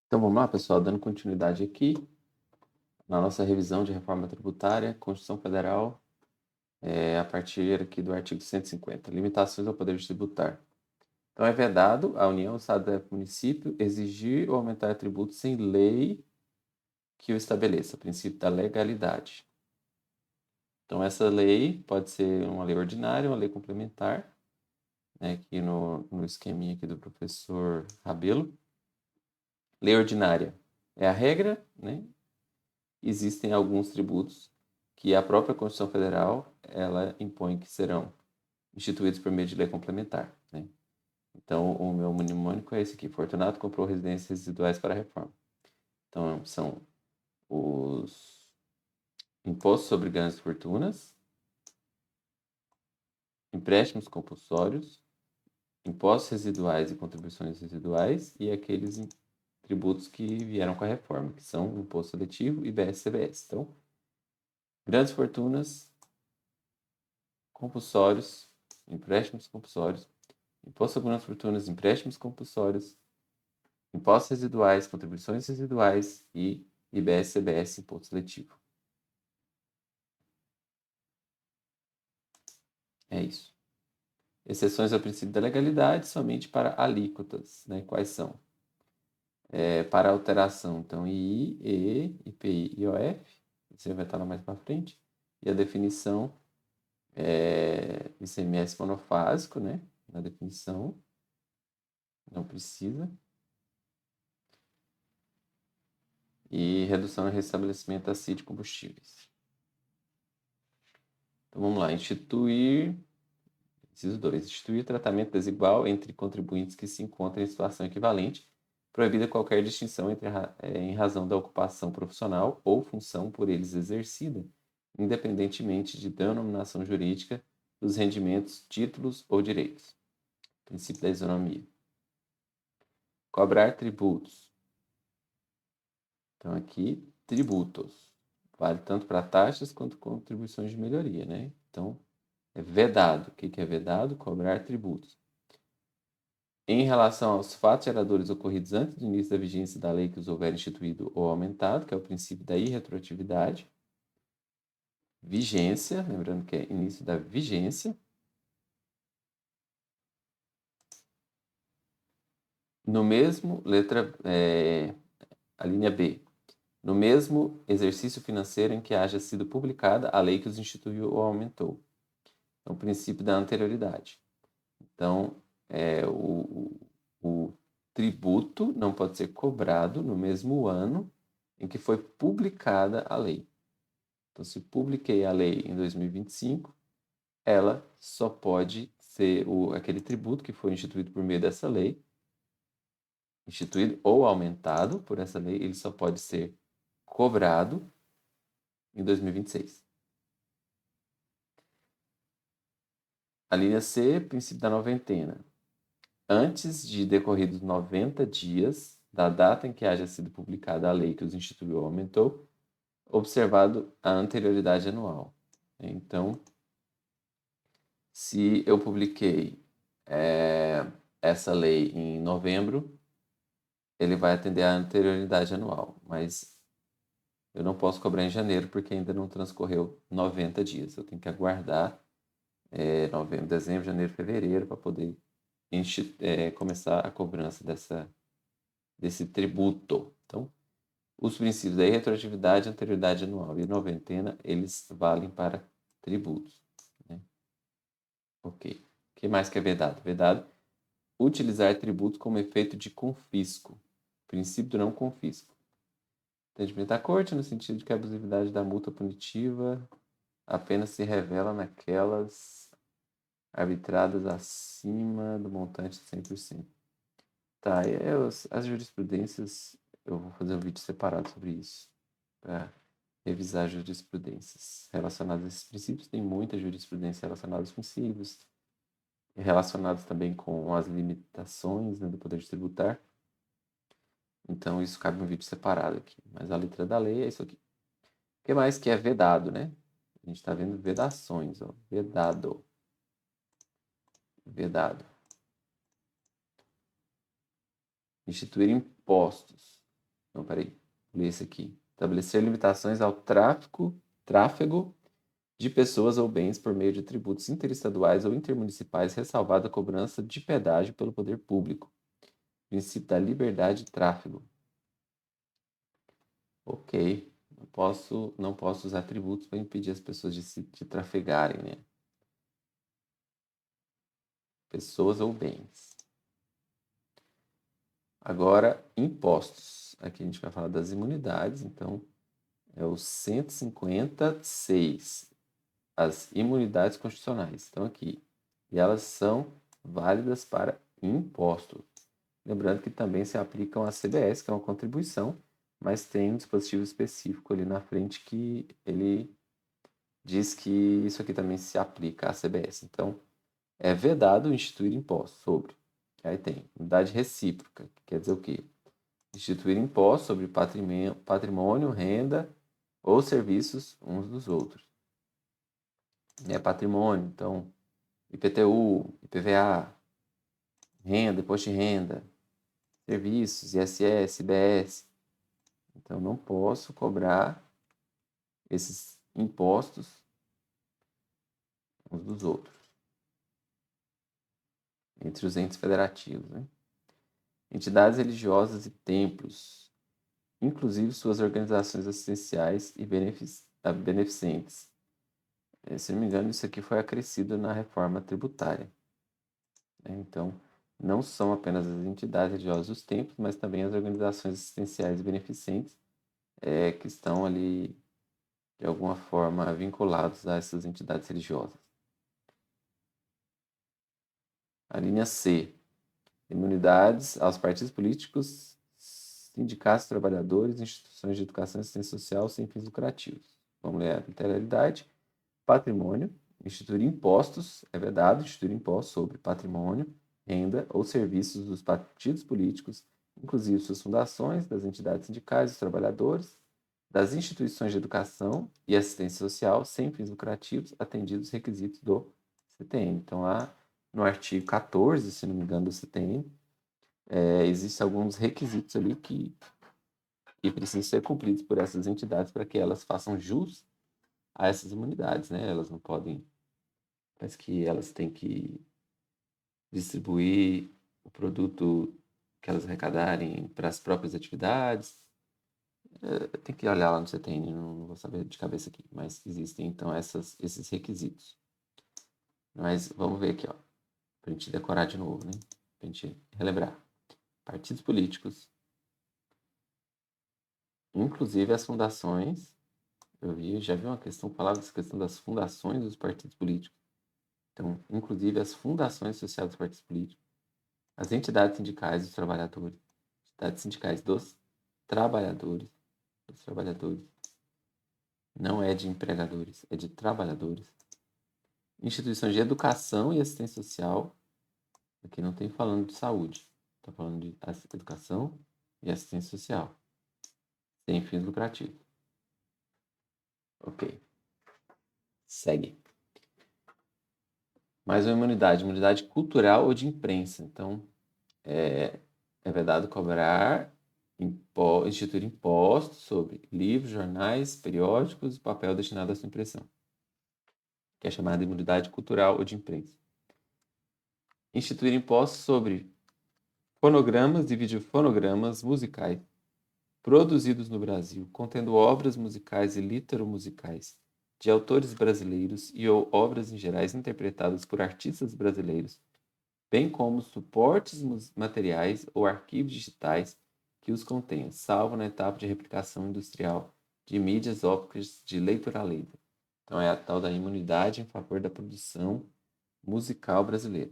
Então vamos lá, pessoal, dando continuidade aqui na nossa revisão de reforma tributária, Constituição Federal, a partir aqui do artigo 150, limitações ao poder tributário. Então é vedado à União, Estado e município exigir ou aumentar tributos sem lei que o estabeleça, o princípio da legalidade. Então essa lei pode ser uma lei ordinária, uma lei complementar, né, aqui no esqueminha aqui do professor Rabelo. Lei ordinária é a regra, né? Existem alguns tributos que a própria Constituição Federal ela impõe que serão instituídos por meio de lei complementar, né? Então, o meu mnemônico é esse aqui. Fortunato comprou residências residuais para a reforma. Então, são os impostos sobre grandes fortunas, empréstimos compulsórios, impostos residuais e contribuições residuais e aqueles tributos que vieram com a reforma, que são o imposto seletivo e IBS-CBS. Então, grandes fortunas, compulsórios, empréstimos compulsórios, imposto sobre grandes fortunas, empréstimos compulsórios, impostos residuais, contribuições residuais e IBS-CBS, imposto seletivo. É isso. Exceções ao princípio da legalidade somente para alíquotas, né? Quais são? Para alteração, então, II, EE, IPI e IOF, você vai estar lá mais para frente. E a definição ICMS monofásico, né? Na definição, não precisa. E redução e restabelecimento da CID de combustíveis. Então vamos lá, inciso 2, instituir tratamento desigual entre contribuintes que se encontram em situação equivalente, proibida qualquer distinção em razão da ocupação profissional ou função por eles exercida, independentemente de denominação jurídica dos rendimentos, títulos ou direitos. Princípio da isonomia. Cobrar tributos. Então aqui, tributos. Vale tanto para taxas quanto contribuições de melhoria, né? Então, é vedado. O que é vedado? Cobrar tributos. Em relação aos fatos geradores ocorridos antes do início da vigência da lei que os houver instituído ou aumentado, que é o princípio da irretroatividade. Vigência, lembrando que é início da vigência. No mesmo, a linha B. No mesmo exercício financeiro em que haja sido publicada a lei que os instituiu ou aumentou. É o princípio da anterioridade. Então, o tributo não pode ser cobrado no mesmo ano em que foi publicada a lei. Então, se publiquei a lei em 2025, ela só pode ser aquele tributo que foi instituído por meio dessa lei, instituído ou aumentado por essa lei, ele só pode ser cobrado em 2026. A linha C, princípio da noventena. Antes de decorridos 90 dias da data em que haja sido publicada a lei que os instituiu ou aumentou, observado a anterioridade anual. Então, se eu publiquei essa lei em novembro, ele vai atender à anterioridade anual, mas eu não posso cobrar em janeiro porque ainda não transcorreu 90 dias. Eu tenho que aguardar novembro, dezembro, janeiro, fevereiro para poder começar a cobrança desse tributo. Então, os princípios da retroatividade, anterioridade anual e noventena, eles valem para tributos. Né? Ok. O que mais que é vedado? Vedado, utilizar tributos como efeito de confisco. Princípio do não confisco. Entendimento da corte, no sentido de que a abusividade da multa punitiva apenas se revela naquelas arbitradas acima do montante de 100%. Tá, as jurisprudências, eu vou fazer um vídeo separado sobre isso, para revisar jurisprudências relacionadas a esses princípios. Tem muita jurisprudência relacionada aos princípios, relacionados também com as limitações, né, do poder tributário. Então, isso cabe um vídeo separado aqui. Mas a letra da lei é isso aqui. O que mais que é vedado, né? A gente está vendo vedações, ó. Vedado. Vedado. Instituir impostos. Não, peraí. Vou ler esse aqui. Estabelecer limitações ao tráfego de pessoas ou bens por meio de tributos interestaduais ou intermunicipais, ressalvada a cobrança de pedágio pelo poder público. Princípio da liberdade de tráfego. Ok. Não posso usar tributos para impedir as pessoas de trafegarem, né? Pessoas ou bens. Agora, impostos. Aqui a gente vai falar das imunidades, então é o 156, as imunidades constitucionais estão aqui. E elas são válidas para impostos. Lembrando que também se aplicam à CBS, que é uma contribuição, mas tem um dispositivo específico ali na frente que ele diz que isso aqui também se aplica à CBS. Então, é vedado instituir impostos sobre. Aí tem unidade recíproca, que quer dizer o quê? Instituir impostos sobre patrimônio, renda ou serviços uns dos outros. É patrimônio, então IPTU, IPVA, renda, imposto de renda, serviços, ISS, IBS. Então não posso cobrar esses impostos uns dos outros, entre os entes federativos, né? Entidades religiosas e templos, inclusive suas organizações assistenciais e beneficentes. Se não me engano, isso aqui foi acrescido na reforma tributária. Então, não são apenas as entidades religiosas dos templos, mas também as organizações assistenciais e beneficentes que estão ali, de alguma forma, vinculados a essas entidades religiosas. A linha C. Imunidades aos partidos políticos, sindicatos, trabalhadores, instituições de educação e assistência social sem fins lucrativos. Vamos ler a literalidade. Patrimônio. Instituir impostos. É vedado instituir impostos sobre patrimônio, renda ou serviços dos partidos políticos, inclusive suas fundações, das entidades sindicais, dos trabalhadores, das instituições de educação e assistência social sem fins lucrativos, atendidos os requisitos do CTN. Então, lá no artigo 14, se não me engano, do CTN, existem alguns requisitos ali que precisam ser cumpridos por essas entidades para que elas façam jus a essas imunidades, né? Elas não podem, parece que elas têm que distribuir o produto que elas arrecadarem para as próprias atividades. Tem que olhar lá no CTN, não vou saber de cabeça aqui, mas existem então esses requisitos. Mas vamos ver aqui, ó, para a gente decorar de novo, né? Para a gente relembrar. Partidos políticos, inclusive as fundações. Já vi uma questão, falava dessa questão das fundações dos partidos políticos. Então, inclusive as fundações sociais dos partidos políticos, as entidades sindicais dos trabalhadores, entidades sindicais dos trabalhadores, não é de empregadores, é de trabalhadores. Instituições de educação e assistência social, aqui não tem falando de saúde, está falando de educação e assistência social, sem fins lucrativos. Ok. Segue. Mais uma imunidade cultural ou de imprensa. Então, é vedado cobrar, instituir impostos sobre livros, jornais, periódicos e papel destinado à sua impressão, que é chamada de imunidade cultural ou de imprensa. Instituir impostos sobre fonogramas e videofonogramas musicais produzidos no Brasil, contendo obras musicais e literomusicais de autores brasileiros e ou obras em gerais interpretadas por artistas brasileiros, bem como suportes materiais ou arquivos digitais que os contenham, salvo na etapa de replicação industrial de mídias ópticas de leitura a letra. Então é a tal da imunidade em favor da produção musical brasileira.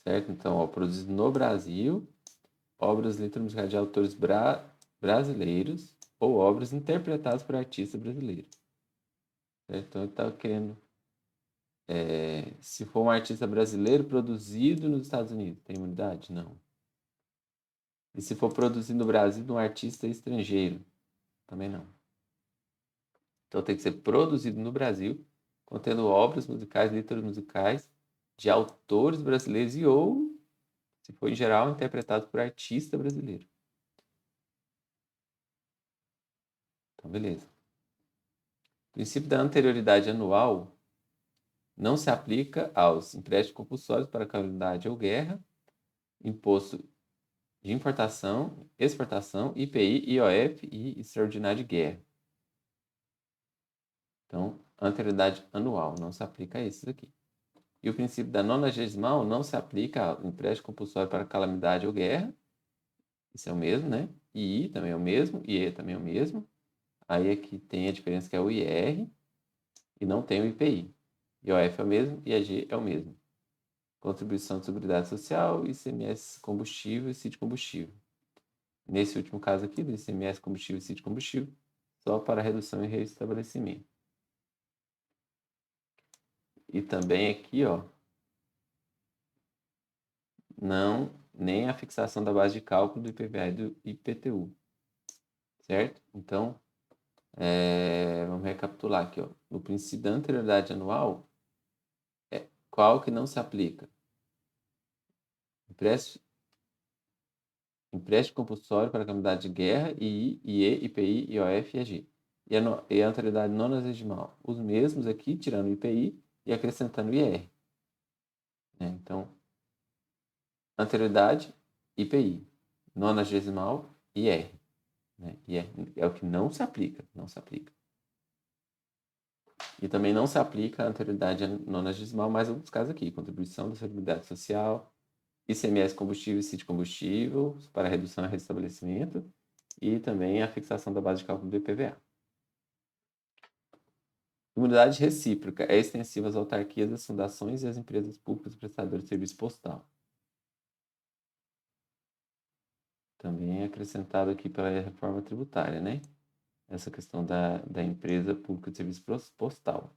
Certo? Então, ó, produzido no Brasil, obras literomusicais de autores brasileiros ou obras interpretadas por artistas brasileiros. Certo? Então, ele está querendo... se for um artista brasileiro produzido nos Estados Unidos, tem imunidade? Não. E se for produzido no Brasil de um artista estrangeiro? Também não. Então tem que ser produzido no Brasil, contendo obras musicais, letras musicais de autores brasileiros e ou Se for em geral, interpretado por artista brasileiro. Então, beleza. O princípio da anterioridade anual não se aplica aos empréstimos compulsórios para calamidade ou guerra, imposto de importação, exportação, IPI, IOF e extraordinário de guerra. Então, anterioridade anual não se aplica a esses aqui. E o princípio da nonagesimal não se aplica ao empréstimo compulsório para calamidade ou guerra. Isso é o mesmo, né? II também é o mesmo, IE também é o mesmo. Aí aqui tem a diferença que é o IR e não tem o IPI. IOF é o mesmo, IAG é o mesmo. Contribuição de Seguridade Social, ICMS combustível e CID combustível. Nesse último caso aqui, do ICMS combustível e CID combustível, só para redução e reestabelecimento. E também aqui, ó, não, nem a fixação da base de cálculo do IPVA e do IPTU. Certo? Então, vamos recapitular aqui, ó. No princípio da anterioridade anual, qual que não se aplica? Empréstimo compulsório para a calamidade de guerra, II, IE, IPI, IOF e AG. E a anterioridade nonagesimal, os mesmos aqui, tirando o IPI e acrescentando o IR. Então, anterioridade, IPI. Nonagesimal, IR. IR é o que não se aplica. Não se aplica. E também não se aplica a anterioridade nonagesimal, mais alguns casos aqui. Contribuição da Seguridade Social, ICMS combustível e CID combustível para redução e restabelecimento e também a fixação da base de cálculo do IPVA. Imunidade recíproca é extensiva às autarquias, às fundações e às empresas públicas prestadoras de serviço postal. Também é acrescentado aqui pela reforma tributária, né? Essa questão da empresa pública de serviço postal.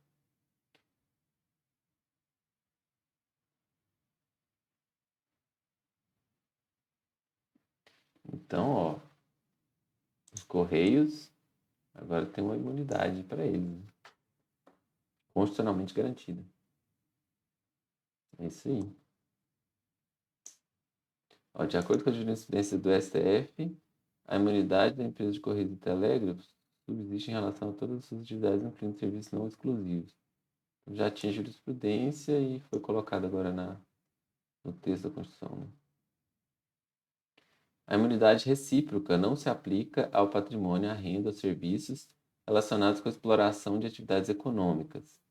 Então, ó, os Correios agora tem uma imunidade para eles, constitucionalmente garantida. É isso aí. Ó, de acordo com a jurisprudência do STF, a imunidade da empresa de Correios e Telégrafos subsiste em relação a todas as suas atividades, incluindo serviços não exclusivos. Já tinha jurisprudência e foi colocado agora no texto da Constituição. Né? A imunidade recíproca não se aplica ao patrimônio, à renda ou serviços relacionados com a exploração de atividades econômicas,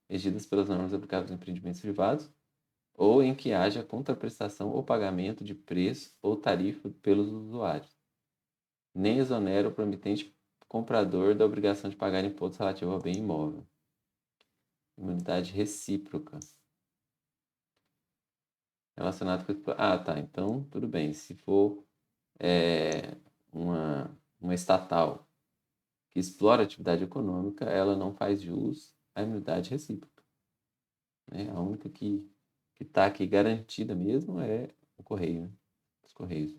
regidas pelas normas aplicáveis aos empreendimentos privados, ou em que haja contraprestação ou pagamento de preço ou tarifa pelos usuários. Nem exonera o promitente comprador da obrigação de pagar imposto relativo ao bem imóvel. Imunidade recíproca. Relacionado com... Ah, tá. Então, tudo bem. Se for uma estatal que explora atividade econômica, ela não faz jus à imunidade recíproca. Né? A única que está aqui garantida mesmo é o Correio, né? Os Correios.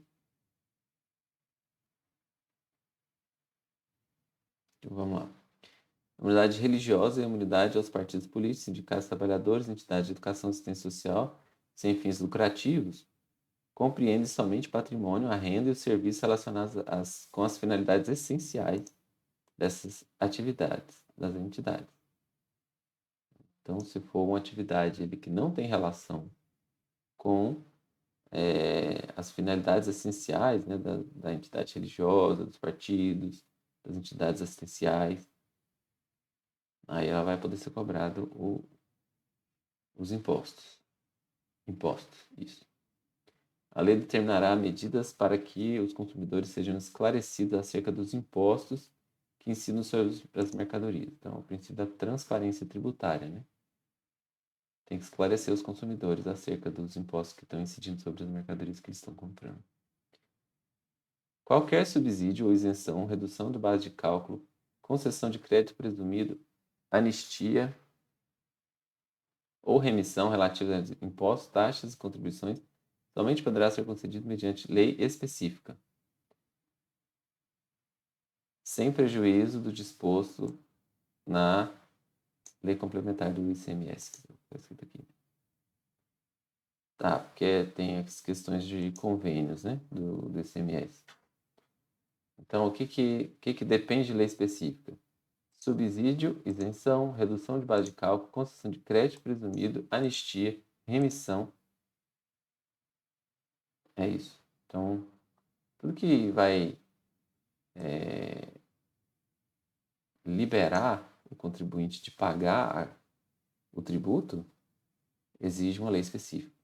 Então, vamos lá. Imunidade religiosa é a imunidade aos partidos políticos, sindicatos, trabalhadores, entidades de educação e assistência social, sem fins lucrativos, compreende somente patrimônio, a renda e os serviços relacionados com as finalidades essenciais dessas atividades, das entidades. Então, se for uma atividade que não tem relação com as finalidades essenciais, né, da entidade religiosa, dos partidos, das entidades assistenciais, aí ela vai poder ser cobrado os impostos. Impostos, isso. A lei determinará medidas para que os consumidores sejam esclarecidos acerca dos impostos que incidem sobre as mercadorias. Então, o princípio da transparência tributária, né? Tem que esclarecer os consumidores acerca dos impostos que estão incidindo sobre as mercadorias que eles estão comprando. Qualquer subsídio ou isenção, redução de base de cálculo, concessão de crédito presumido, anistia ou remissão relativa a impostos, taxas e contribuições somente poderá ser concedido mediante lei específica, sem prejuízo do disposto na lei complementar do ICMS. Está escrito aqui. Tá, porque tem as questões de convênios, né, do ICMS. Então, o que depende de lei específica? Subsídio, isenção, redução de base de cálculo, concessão de crédito presumido, anistia, remissão. É isso. Então, tudo que vai liberar o contribuinte de pagar o tributo exige uma lei específica.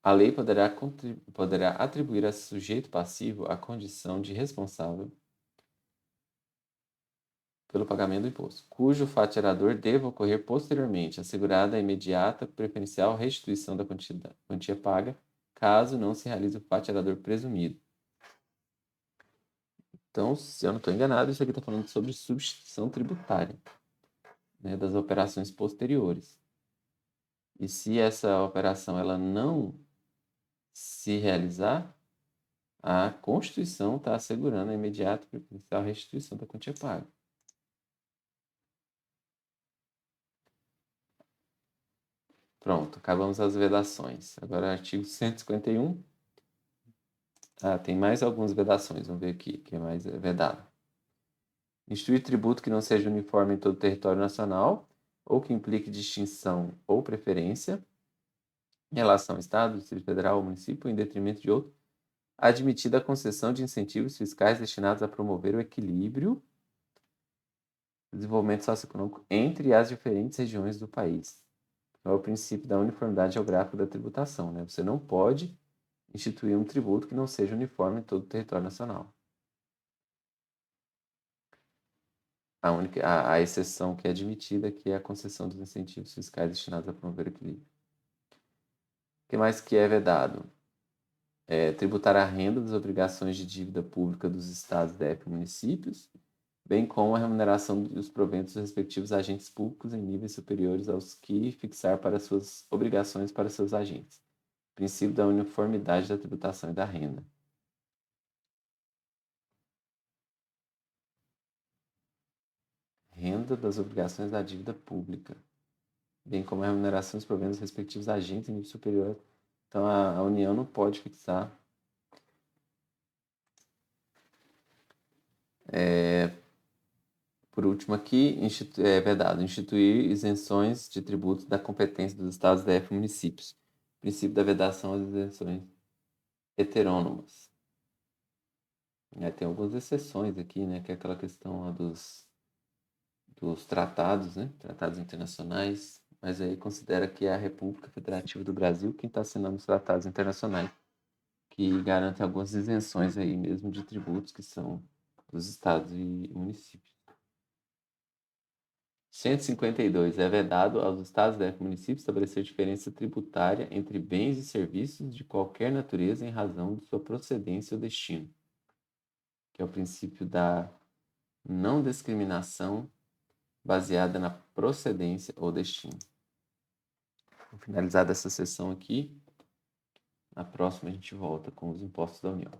A lei poderá atribuir a sujeito passivo a condição de responsável pelo pagamento do imposto, cujo faturador deva ocorrer posteriormente, assegurada a imediata preferencial restituição da quantia paga, caso não se realize o faturador presumido. Então, se eu não estou enganado, isso aqui está falando sobre substituição tributária, né, das operações posteriores. E se essa operação ela não se realizar, a Constituição está assegurando a imediata e preferencial restituição da quantia paga. Pronto, acabamos as vedações. Agora, artigo 151. Tem mais algumas vedações. Vamos ver aqui o que mais é vedado. Instituir tributo que não seja uniforme em todo o território nacional ou que implique distinção ou preferência em relação ao Estado, Distrito Federal ou município, em detrimento de outro, admitida a concessão de incentivos fiscais destinados a promover o equilíbrio do desenvolvimento socioeconômico entre as diferentes regiões do país. É o princípio da uniformidade geográfica da tributação, né? Você não pode instituir um tributo que não seja uniforme em todo o território nacional. A exceção que é admitida que é a concessão dos incentivos fiscais destinados a promover o equilíbrio. O que mais que é vedado? Tributar a renda das obrigações de dívida pública dos estados, DF e municípios, bem como a remuneração dos proventos dos respectivos agentes públicos em níveis superiores aos que fixar para suas obrigações para seus agentes. Princípio da uniformidade da tributação e da renda. Renda das obrigações da dívida pública, bem como a remuneração dos proventos dos respectivos agentes em nível superior. Então, a União não pode fixar por último aqui, é vedado instituir isenções de tributos da competência dos estados, DF e municípios. Princípio da vedação às isenções heterônomas. Tem algumas exceções aqui, né? Que é aquela questão lá dos tratados, né? Tratados internacionais. Mas aí considera que é a República Federativa do Brasil quem está assinando os tratados internacionais, que garantem algumas isenções aí mesmo de tributos que são dos estados e municípios. 152. É vedado aos estados e municípios estabelecer diferença tributária entre bens e serviços de qualquer natureza em razão de sua procedência ou destino, que é o princípio da não discriminação baseada na procedência ou destino. Vou finalizar essa sessão aqui. Na próxima a gente volta com os impostos da União.